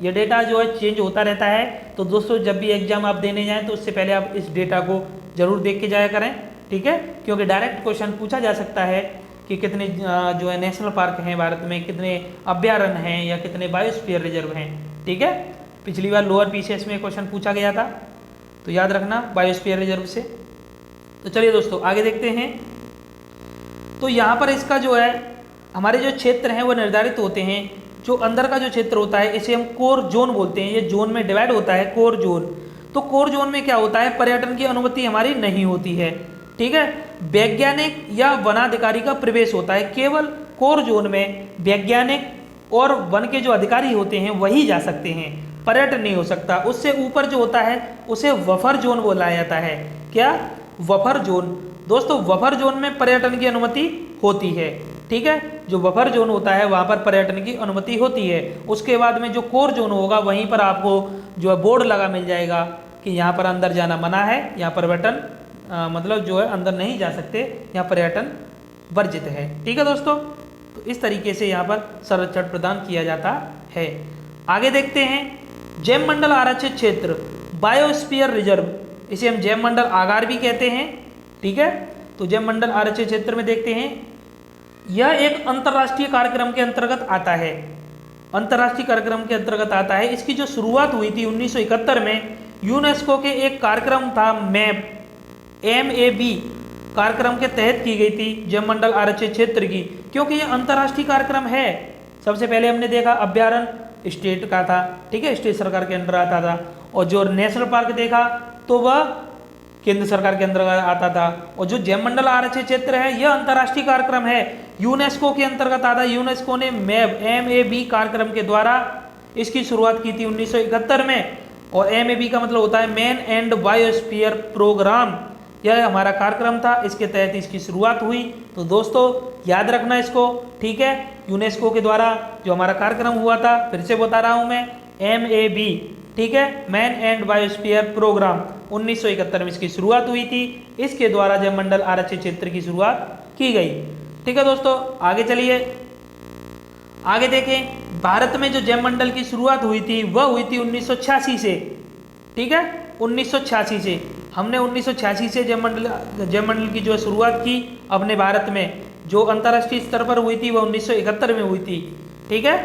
ये डेटा जो है चेंज होता रहता है, तो दोस्तों जब भी एग्जाम आप देने जाएं तो उससे पहले आप इस डेटा को जरूर देख के जाया करें। ठीक है। क्योंकि डायरेक्ट क्वेश्चन पूछा जा सकता है कि कितने जो है नेशनल पार्क हैं भारत में, कितने अभ्यारण्य हैं या कितने बायोस्फीयर रिजर्व हैं। ठीक है। पिछली बार लोअर PCS में क्वेश्चन पूछा गया था, तो याद रखना बायोस्फीयर रिजर्व से। तो चलिए दोस्तों आगे देखते हैं। तो यहाँ पर इसका जो है हमारे जो क्षेत्र हैं वो निर्धारित होते हैं। जो अंदर का जो क्षेत्र होता है इसे हम कोर जोन बोलते हैं, ये जोन में डिवाइड होता है, कोर जोन। तो कोर जोन में क्या होता है, पर्यटन की अनुमति हमारी नहीं होती है। ठीक है। वैज्ञानिक या वनाधिकारी का प्रवेश होता है, केवल कोर जोन में वैज्ञानिक और वन के जो अधिकारी होते हैं वही जा सकते हैं, पर्यटन नहीं हो सकता। उससे ऊपर जो होता है उसे बफर जोन बोला जाता है। क्या, बफर जोन। दोस्तों बफर जोन में पर्यटन की अनुमति होती है। ठीक है। जो बफर जोन होता है वहाँ पर पर्यटन की अनुमति होती है। उसके बाद में जो कोर जोन होगा वहीं पर आपको जो है बोर्ड लगा मिल जाएगा कि यहाँ पर अंदर जाना मना है, यहाँ पर्यटन मतलब जो है अंदर नहीं जा सकते, यहाँ पर्यटन वर्जित है। ठीक है दोस्तों। तो इस तरीके से यहाँ पर संरक्षण प्रदान किया जाता है। आगे देखते हैं जैव मंडल आरक्षित क्षेत्र, बायोस्फीयर रिजर्व, इसे हम जैव मंडल आगार भी कहते हैं। ठीक है। तो जैव मंडल आरक्षित क्षेत्र में देखते हैं यह एक अंतर्राष्ट्रीय कार्यक्रम के अंतर्गत आता है, अंतर्राष्ट्रीय कार्यक्रम के अंतर्गत आता है। इसकी जो शुरुआत हुई थी 1971 में यूनेस्को के एक कार्यक्रम था मैप MAB कार्यक्रम के तहत की गई थी जैवमंडल आरक्षित क्षेत्र की, क्योंकि ये अंतर्राष्ट्रीय कार्यक्रम है। सबसे पहले हमने देखा अभ्यारण्य स्टेट का था, ठीक है, स्टेट सरकार के अंदर आता था, और जो नेशनल पार्क देखा तो वह केंद्र सरकार के अंतर्गत आता था, और जो जैवमंडल आरक्षित क्षेत्र है यह अंतर्राष्ट्रीय कार्यक्रम है, यूनेस्को के अंतर्गत आता है। यूनेस्को ने मैप MAB कार्यक्रम के द्वारा इसकी शुरुआत की थी 1971 में, और MAB का मतलब होता है मैन एंड बायोस्फीयर प्रोग्राम। यह हमारा कार्यक्रम था, इसके तहत इसकी शुरुआत हुई। तो दोस्तों याद रखना इसको, ठीक है। यूनेस्को के द्वारा जो हमारा कार्यक्रम हुआ था, फिर से बता रहा हूं मैं, MAB, ठीक है, मैन एंड बायोस्फीयर प्रोग्राम, 1971 में इसकी शुरुआत हुई थी। इसके द्वारा जैवमंडल आरक्षित क्षेत्र की शुरुआत की गई, ठीक है दोस्तों। आगे चलिए, आगे देखें। भारत में जो जैवमंडल की शुरुआत हुई थी वह हुई थी 1986 से, ठीक है, 1986 से। हमने 1986 से जैवमंडल की जो शुरुआत की अपने भारत में, जो अंतर्राष्ट्रीय स्तर पर हुई थी वह 1971 में हुई थी, ठीक है।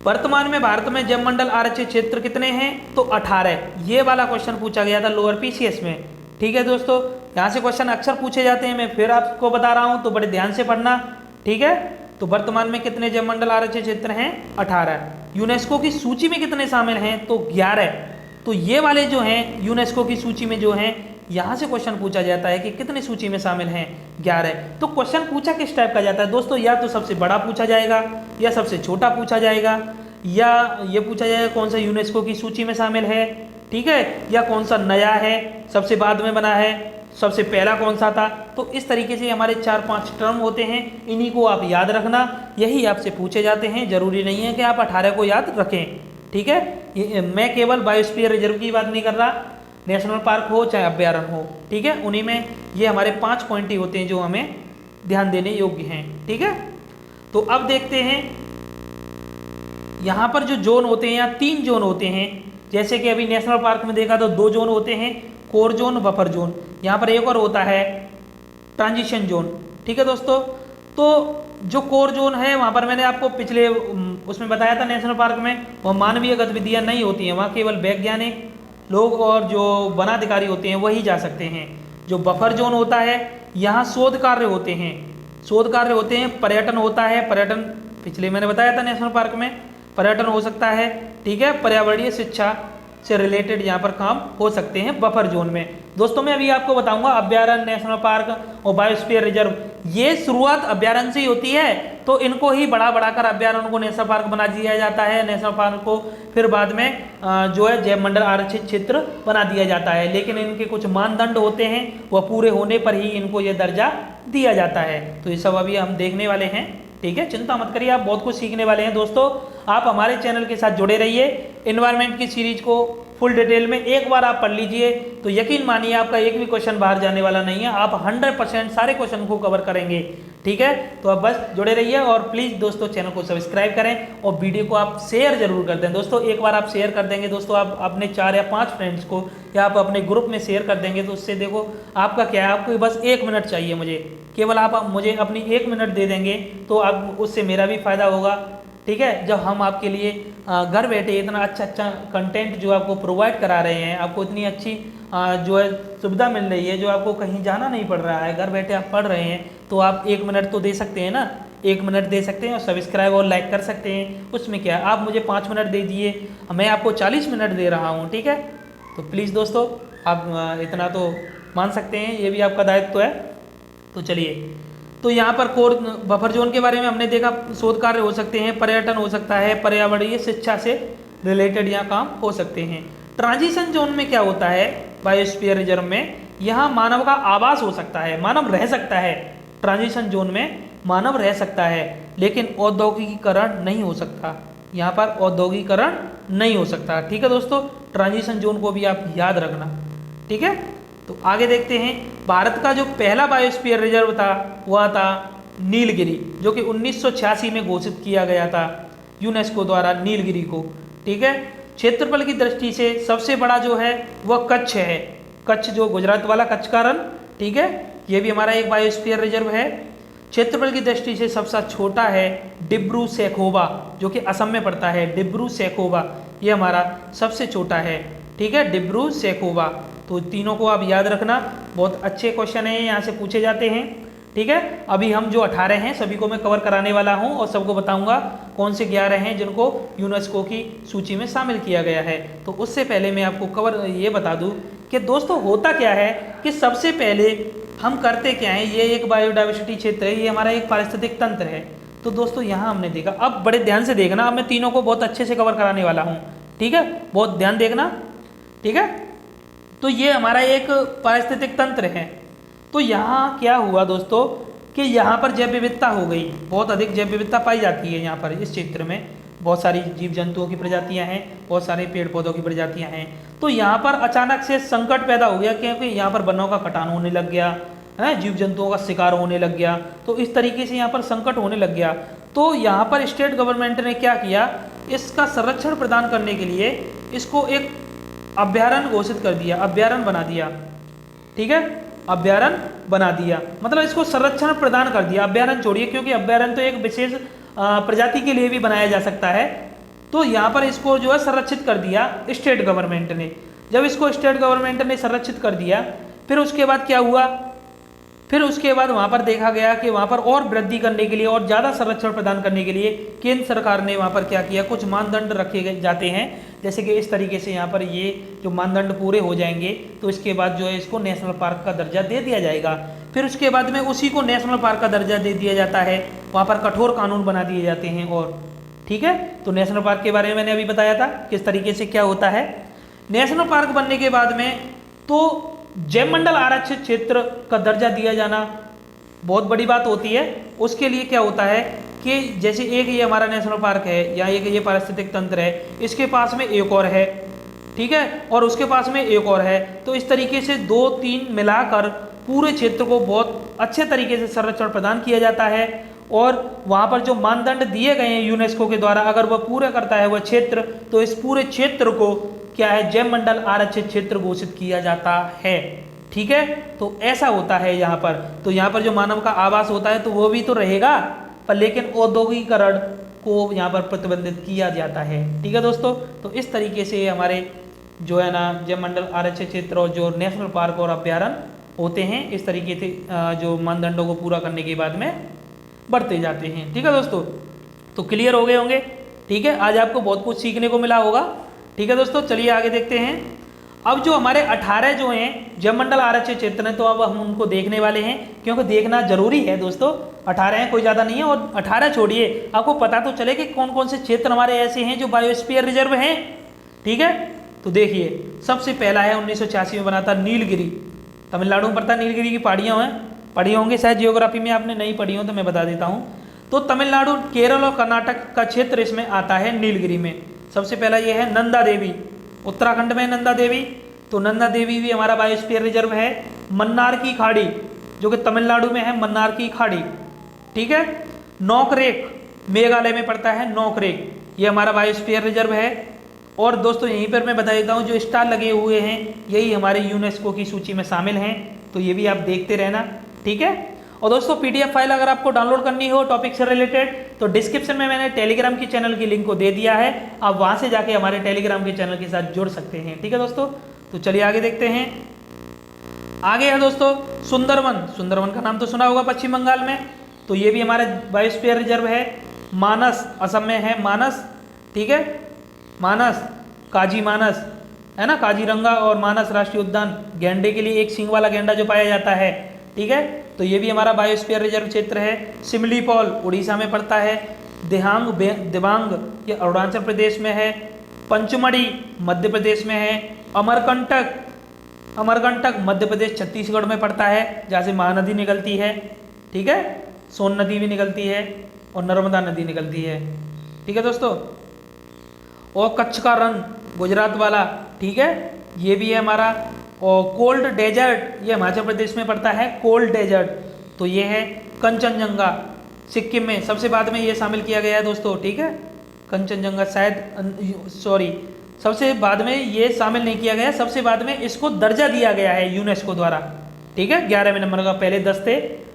वर्तमान में भारत में जैवमंडल आरक्षित क्षेत्र कितने हैं? तो 18। ये वाला क्वेश्चन पूछा गया था लोअर PCS में, ठीक है दोस्तों। यहाँ से क्वेश्चन अक्सर पूछे जाते हैं, मैं फिर आपको बता रहा हूँ, तो बड़े ध्यान से पढ़ना, ठीक है। तो वर्तमान में कितने जैवमंडल आरक्षित क्षेत्र हैं? 18। यूनेस्को की सूची में कितने शामिल हैं? तो 11। तो ये वाले जो हैं यूनेस्को की सूची में जो हैं, यहाँ से क्वेश्चन पूछा जाता है कि कितने सूची में शामिल हैं? 11। तो क्वेश्चन पूछा किस टाइप का जाता है दोस्तों? या तो सबसे बड़ा पूछा जाएगा, या सबसे छोटा पूछा जाएगा, या ये पूछा जाएगा कौन सा यूनेस्को की सूची में शामिल है, ठीक है, या कौन सा नया है, सबसे बाद में बना है, सबसे पहला कौन सा था। तो इस तरीके से हमारे 4-5 टर्म होते हैं, इन्हीं को आप याद रखना, यही आपसे पूछे जाते हैं। जरूरी नहीं है कि आप 18 को याद रखें, ठीक है। मैं केवल बायोस्फीयर रिजर्व की बात नहीं कर रहा, नेशनल पार्क हो चाहे अभ्यारण्य हो, ठीक है, उन्हीं में ये हमारे 5 पॉइंट ही होते हैं जो हमें ध्यान देने योग्य हैं, ठीक है। तो अब देखते हैं यहाँ पर जो जोन होते हैं, यहाँ 3 जोन होते हैं। जैसे कि अभी नेशनल पार्क में देखा तो 2 जोन होते हैं, कोर जोन, बफर जोन। यहाँ पर एक और होता है ट्रांजिशन जोन, ठीक है दोस्तों। तो जो कोर जोन है वहाँ पर मैंने आपको पिछले उसमें बताया था नेशनल पार्क में, वह मानवीय गतिविधियाँ नहीं होती हैं, वहाँ केवल वैज्ञानिक लोग और जो वनाधिकारी होते हैं वही जा सकते हैं। जो बफर जोन होता है यहाँ शोध कार्य होते हैं, शोध कार्य होते हैं, पर्यटन होता है, पर्यटन पिछले मैंने बताया था नेशनल पार्क में पर्यटन हो सकता है, ठीक है, पर्यावरणीय शिक्षा से रिलेटेड यहाँ पर काम हो सकते हैं बफर जोन में। दोस्तों मैं अभी आपको बताऊंगा अभ्यारण्य, नेशनल पार्क और बायोस्फीयर रिजर्व, ये शुरुआत अभ्यारण्य से ही होती है, तो इनको ही बढ़ाकर अभ्यारण्य को नेशनल पार्क बना दिया जाता है, नेशनल पार्क को फिर बाद में जो है जैवमंडल आरक्षित क्षेत्र बना दिया जाता है। लेकिन इनके कुछ मानदंड होते हैं, वह पूरे होने पर ही इनको ये दर्जा दिया जाता है। तो ये सब अभी हम देखने वाले हैं, ठीक है, चिंता मत करिए, आप बहुत कुछ सीखने वाले हैं दोस्तों। आप हमारे चैनल के साथ जुड़े रहिए। एनवायरनमेंट की सीरीज को फुल डिटेल में एक बार आप पढ़ लीजिए तो यकीन मानिए आपका एक भी क्वेश्चन बाहर जाने वाला नहीं है, आप 100% सारे क्वेश्चन को कवर करेंगे, ठीक है। तो अब बस जुड़े रहिए और प्लीज़ दोस्तों चैनल को सब्सक्राइब करें और वीडियो को आप शेयर जरूर कर दें दोस्तों। एक बार आप शेयर कर देंगे दोस्तों, आप अपने 4 या 5 फ्रेंड्स को या आप अपने ग्रुप में शेयर कर देंगे तो उससे देखो आपका क्या है, आपको बस 1 मिनट चाहिए मुझे, केवल आप मुझे अपनी 1 मिनट दे देंगे तो आप उससे मेरा भी फायदा होगा, ठीक है। जब हम आपके लिए घर बैठे इतना अच्छा कंटेंट जो आपको प्रोवाइड करा रहे हैं, आपको इतनी अच्छी जो है सुविधा मिल रही है, जो आपको कहीं जाना नहीं पड़ रहा है, घर बैठे आप पढ़ रहे हैं, तो आप 1 मिनट तो दे सकते हैं ना, 1 मिनट दे सकते हैं और सब्सक्राइब और लाइक कर सकते हैं। उसमें क्या है, आप मुझे 5 मिनट दे दिए, मैं आपको 40 मिनट दे रहा हूँ, ठीक है। तो प्लीज़ दोस्तों आप इतना तो मान सकते हैं, ये भी आपका दायित्व है। तो चलिए, तो यहाँ पर कोर बफर जोन के बारे में हमने देखा, शोध कार्य हो सकते हैं, पर्यटन हो सकता है, पर्यावरणीय शिक्षा से रिलेटेड यहाँ काम हो सकते हैं। ट्रांजिशन जोन में क्या होता है, बायोस्फीयर रिजर्व में यहाँ मानव का आवास हो सकता है, मानव रह सकता है, ट्रांजिशन जोन में मानव रह सकता है, लेकिन औद्योगिकीकरण नहीं हो सकता, यहाँ पर औद्योगिकीकरण नहीं हो सकता, ठीक है दोस्तों। ट्रांजिशन जोन को भी आप याद रखना, ठीक है। तो आगे देखते हैं, भारत का जो पहला बायोस्फीयर रिजर्व था वह था नीलगिरी, जो कि 1986 में घोषित किया गया था यूनेस्को द्वारा नीलगिरी को, ठीक है। क्षेत्रफल की दृष्टि से सबसे बड़ा जो है वह कच्छ है, कच्छ जो गुजरात वाला कच्छ का रण, ठीक है, ये भी हमारा एक बायोस्फीयर रिजर्व है। क्षेत्रफल की दृष्टि से सबसे छोटा है डिब्रू सैखोवा, जो कि असम में पड़ता है। डिब्रू सैखोवा ये हमारा सबसे छोटा है, ठीक है, डिब्रू सैखोवा। तो तीनों को आप याद रखना, बहुत अच्छे क्वेश्चन है, यहाँ से पूछे जाते हैं, ठीक है। अभी हम जो 18 हैं सभी को मैं कवर कराने वाला हूँ और सबको बताऊंगा कौन से 11 हैं जिनको यूनेस्को की सूची में शामिल किया गया है। तो उससे पहले मैं आपको कवर ये बता दूं कि दोस्तों होता क्या है कि सबसे पहले हम करते क्या है, ये एक बायोडाइवर्सिटी क्षेत्र है, ये हमारा एक पारिस्थितिक तंत्र है। तो दोस्तों यहाँ हमने देखा, अब बड़े ध्यान से देखना, अब मैं तीनों को बहुत अच्छे से कवर कराने वाला हूँ, ठीक है, बहुत ध्यान देखना, ठीक है। तो ये हमारा एक पारिस्थितिक तंत्र है। तो यहाँ क्या हुआ दोस्तों कि यहाँ पर जैव विविधता हो गई, बहुत अधिक जैव विविधता पाई जाती है यहाँ पर इस क्षेत्र में, बहुत सारी जीव जंतुओं की प्रजातियाँ हैं, बहुत सारे पेड़ पौधों की प्रजातियाँ हैं। तो यहाँ पर अचानक से संकट पैदा हो गया, क्योंकि यहाँ पर वनों का कटान होने लग गया है, जीव जंतुओं का शिकार होने लग गया। तो इस तरीके से यहाँ पर संकट होने लग गया। तो यहाँ पर स्टेट गवर्नमेंट ने क्या किया, इसका संरक्षण प्रदान करने के लिए इसको एक अभ्यारण्य घोषित कर दिया, अभ्यारण्य बना दिया, ठीक है, अभ्यारण्य बना दिया, मतलब इसको संरक्षण प्रदान कर दिया। अभ्यारण्य छोड़िए, क्योंकि अभ्यारण्य तो एक विशेष प्रजाति के लिए भी बनाया जा सकता है। तो यहाँ पर इसको जो है संरक्षित कर दिया स्टेट गवर्नमेंट ने। जब इसको स्टेट गवर्नमेंट ने संरक्षित कर दिया, फिर उसके बाद क्या हुआ, फिर उसके बाद वहाँ पर देखा गया कि वहाँ पर और वृद्धि करने के लिए और ज़्यादा संरक्षण प्रदान करने के लिए केंद्र सरकार ने वहाँ पर क्या किया, कुछ मानदंड रखे जाते हैं, जैसे कि इस तरीके से यहाँ पर ये जो मानदंड पूरे हो जाएंगे तो इसके बाद जो है इसको नेशनल पार्क का दर्जा दे दिया जाएगा। फिर उसके बाद में उसी को नेशनल पार्क का दर्जा दे दिया जाता है, वहाँ पर कठोर कानून बना दिए जाते हैं। और ठीक है, तो नेशनल पार्क के बारे में मैंने अभी बताया था किस तरीके से क्या होता है। नेशनल पार्क बनने के बाद में तो जैव मंडल आरक्षित क्षेत्र का दर्जा दिया जाना बहुत बड़ी बात होती है। उसके लिए क्या होता है कि जैसे एक ये हमारा नेशनल पार्क है या एक ये पारिस्थितिक तंत्र है, इसके पास में एक और है, ठीक है, और उसके पास में एक और है। तो इस तरीके से 2-3 मिलाकर पूरे क्षेत्र को बहुत अच्छे तरीके से संरक्षण प्रदान किया जाता है। और वहाँ पर जो मानदंड दिए गए हैं यूनेस्को के द्वारा, अगर वह पूरा करता है वह क्षेत्र, तो इस पूरे क्षेत्र को क्या है, जैव मंडल आरक्षित क्षेत्र घोषित किया जाता है। ठीक है, तो ऐसा होता है यहाँ पर। तो यहाँ पर जो मानव का आवास होता है तो वो भी तो रहेगा, पर लेकिन औद्योगिकरण को यहाँ पर प्रतिबंधित किया जाता है। ठीक है दोस्तों, तो इस तरीके से हमारे जो है ना जैव मंडल आरक्षित क्षेत्र और जो नेशनल पार्क और अभ्यारण्य होते हैं, इस तरीके से जो मानदंडों को पूरा करने के बाद में बढ़ते जाते हैं। ठीक है दोस्तों, तो क्लियर हो गए होंगे। ठीक है, आज आपको बहुत कुछ सीखने को मिला होगा। ठीक है दोस्तों, चलिए आगे देखते हैं। अब जो हमारे 18 जो हैं जैव मंडल आरक्षित क्षेत्र हैं, तो अब हम उनको देखने वाले हैं, क्योंकि देखना जरूरी है दोस्तों। 18 हैं, कोई ज़्यादा नहीं है। और 18 छोड़िए, आपको पता तो चले कि कौन कौन से क्षेत्र हमारे ऐसे हैं जो बायोस्फीयर रिजर्व हैं। ठीक है, तो देखिए सबसे पहला है 1986 में बना था नीलगिरी, तमिलनाडु में पड़ता है। नीलगिरी की पहाड़ियाँ हैं, पढ़ी होंगे शायद, जियोग्राफी में आपने नहीं पढ़ी हो तो मैं बता देता हूँ। तो तमिलनाडु, केरल और कर्नाटक का क्षेत्र इसमें आता है नीलगिरी में। सबसे पहला ये है नंदा देवी, उत्तराखंड में नंदा देवी, तो नंदा देवी भी हमारा बायोस्फीयर रिजर्व है। मन्नार की खाड़ी जो कि तमिलनाडु में है, मन्नार की खाड़ी। ठीक है, नोकरेक मेघालय में पड़ता है, नोकरेक ये हमारा बायोस्फीयर रिजर्व है। और दोस्तों यहीं पर मैं बता देता हूँ, जो स्टार लगे हुए हैं यही हमारे यूनेस्को की सूची में शामिल हैं, तो ये भी आप देखते रहना। ठीक है, और दोस्तों पीडीएफ फाइल अगर आपको डाउनलोड करनी हो टॉपिक से रिलेटेड, तो डिस्क्रिप्शन में मैंने टेलीग्राम की चैनल की लिंक को दे दिया है, आप वहां से जाके हमारे टेलीग्राम के चैनल के साथ जुड़ सकते हैं। ठीक है दोस्तों, तो चलिए आगे देखते हैं। आगे है दोस्तों सुंदरवन। सुंदरवन का नाम तो सुना होगा पश्चिम बंगाल में, तो ये भी हमारा बायोस्फीयर रिजर्व है। मानस असम में है, मानस। ठीक है, मानस, काजी मानस है ना, काजीरंगा और मानस राष्ट्रीय उद्यान, गैंडे के लिए एक सींग वाला गैंडा जो पाया जाता है। ठीक है, तो ये भी हमारा बायोस्फीयर रिजर्व क्षेत्र है। सिमलीपॉल उड़ीसा में पड़ता है। दिबांग ये अरुणाचल प्रदेश में है। पंचमढ़ी मध्य प्रदेश में है। अमरकंटक मध्य प्रदेश छत्तीसगढ़ में पड़ता है, जहाँ से महानदी निकलती है। ठीक है, सोन नदी भी निकलती है और नर्मदा नदी निकलती है। ठीक है दोस्तों, और कच्छ का रण गुजरात वाला, ठीक है, ये भी है हमारा। और कोल्ड डेजर्ट ये हिमाचल प्रदेश में पड़ता है, कोल्ड डेजर्ट, तो ये है कंचनजंगा सिक्किम में, सबसे बाद में ये शामिल किया गया है दोस्तों। ठीक है, कंचनजंगा शायद सबसे बाद में ये शामिल नहीं किया गया, सबसे बाद में इसको दर्जा दिया गया है यूनेस्को द्वारा। ठीक है, 11वें नंबर का, पहले 10 थे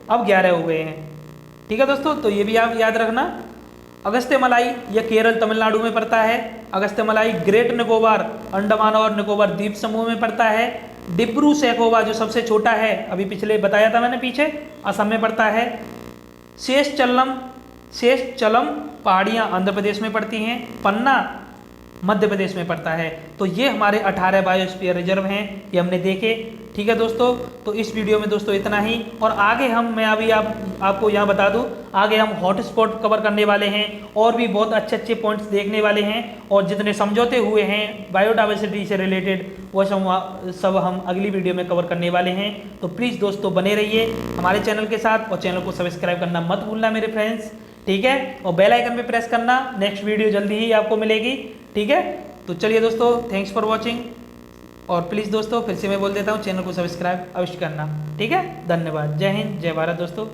अब 11 हो गए हैं। ठीक है दोस्तों, तो ये भी आप याद रखना। अगस्त्यमलाई यह केरल तमिलनाडु में पड़ता है। अगस्त्यमलाई ग्रेट निकोबार अंडमान और निकोबार द्वीप समूह में पड़ता है। डिब्रू सैखोवा जो सबसे छोटा है, अभी पिछले बताया था मैंने पीछे, असम में पड़ता है। शेषचलम पहाड़ियाँ आंध्र प्रदेश में पड़ती हैं। पन्ना मध्य प्रदेश में पड़ता है। तो ये हमारे 18 बायोस्फीयर रिजर्व हैं, ये हमने देखे। ठीक है दोस्तों, तो इस वीडियो में दोस्तों इतना ही। और आगे मैं अभी आपको यहाँ बता दूँ, आगे हम हॉटस्पॉट कवर करने वाले हैं और भी बहुत अच्छे अच्छे पॉइंट्स देखने वाले हैं। और जितने समझौते हुए हैं बायोडाइवर्सिटी से रिलेटेड वो सब हम अगली वीडियो में कवर करने वाले हैं। तो प्लीज़ दोस्तों बने रहिए हमारे चैनल के साथ और चैनल को सब्सक्राइब करना मत भूलना मेरे फ्रेंड्स। ठीक है, और बेल आइकन पे प्रेस करना, नेक्स्ट वीडियो जल्दी ही आपको मिलेगी। ठीक है, तो चलिए दोस्तों, थैंक्स फॉर वॉचिंग। और प्लीज़ दोस्तों फिर से मैं बोल देता हूँ, चैनल को सब्सक्राइब अवश्य करना। ठीक है, धन्यवाद। जय हिंद, जय भारत दोस्तों।